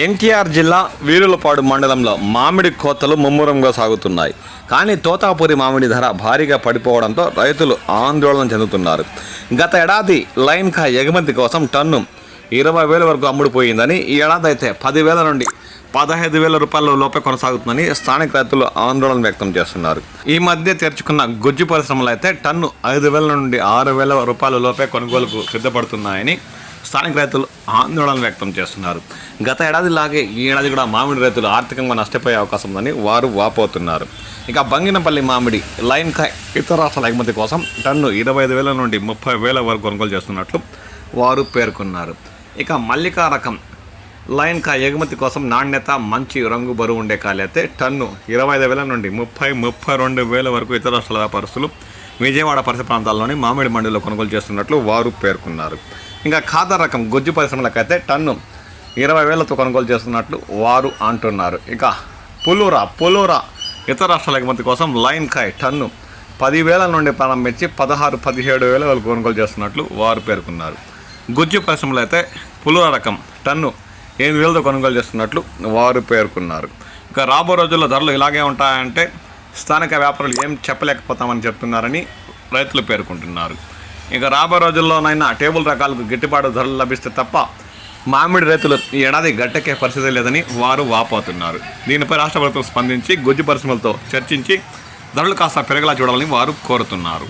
ఎన్టీఆర్ జిల్లా వీరులపాడు మండలంలో మామిడి కోతలు ముమ్మరంగా సాగుతున్నాయి. కానీ తోతాపురి మామిడి ధర భారీగా పడిపోవడంతో రైతులు ఆందోళన చెందుతున్నారు. గత ఏడాది లైన్కాయ ఎగుమతి కోసం టన్ను 20,000 వరకు అమ్ముడుపోయిందని, ఈ ఏడాది అయితే 10,000 నుండి 15,000 రూపాయల లోపే కొనసాగుతుందని స్థానిక రైతులు ఆందోళన వ్యక్తం చేస్తున్నారు. ఈ మధ్య తెరుచుకున్న గుజ్జు పరిశ్రమలు అయితే టన్ను 5,000 నుండి 6,000 రూపాయల లోపే కొనుగోలుకు సిద్ధపడుతున్నాయని స్థానిక రైతులు ఆందోళన వ్యక్తం చేస్తున్నారు. గత ఏడాదిలాగే ఈ ఏడాది కూడా మామిడి రైతులు ఆర్థికంగా నష్టపోయే అవకాశం ఉందని వారు వాపోతున్నారు. ఇక బంగినపల్లి మామిడి లైన్కాయ ఇతర రాష్ట్రాల ఎగుమతి కోసం టన్ను 25,000 నుండి 30,000 వరకు కొనుగోలు చేస్తున్నట్లు వారు పేర్కొన్నారు. ఇక మల్లికా రకం లైన్కాయ ఎగుమతి కోసం నాణ్యత, మంచి రంగు, బరువు ఉండే కాయలు అయితే టన్ను 25,000 నుండి 32,000 వరకు ఇతర రాష్ట్రాల వ్యాపారస్తులు విజయవాడ పరిసర ప్రాంతాల్లోని మామిడి మండలిలో కొనుగోలు చేస్తున్నట్లు వారు పేర్కొన్నారు. ఇంకా ఖాదర్ రకం గుజ్జు పరిశ్రమలకైతే టన్ను 20,000తో కొనుగోలు చేస్తున్నట్లు వారు అంటున్నారు. ఇక పులూరా ఇతర రాష్ట్రాల ఎగుమతి కోసం లైన్కాయ టన్ను 10,000 నుండి ప్రారంభించి 16,000-17,000 వరకు కొనుగోలు చేస్తున్నట్లు వారు పేర్కొన్నారు. గుజ్జు పరిశ్రమలు అయితే పులూరా రకం టన్ను 8,000తో కొనుగోలు చేస్తున్నట్లు వారు పేర్కొన్నారు. ఇక రాబో రోజుల్లో ధరలు ఇలాగే ఉంటాయంటే స్థానిక వ్యాపారులు ఏం చెప్పలేకపోతామని చెప్తున్నారని రైతులు పేర్కొంటున్నారు. ఇక రాబో రోజుల్లోనైనా టేబుల్ రకాలకు గిట్టుబాటు ధరలు లభిస్తే తప్ప మామిడి రైతులు ఈ ఏడాది గట్టెక్కే పరిస్థితి లేదని వారు వాపోతున్నారు. దీనిపై రాష్ట్ర ప్రభుత్వం స్పందించి గుజ్జు పరిశ్రమలతో చర్చించి ధరలు కాస్త పెరగలా చూడాలని వారు కోరుతున్నారు.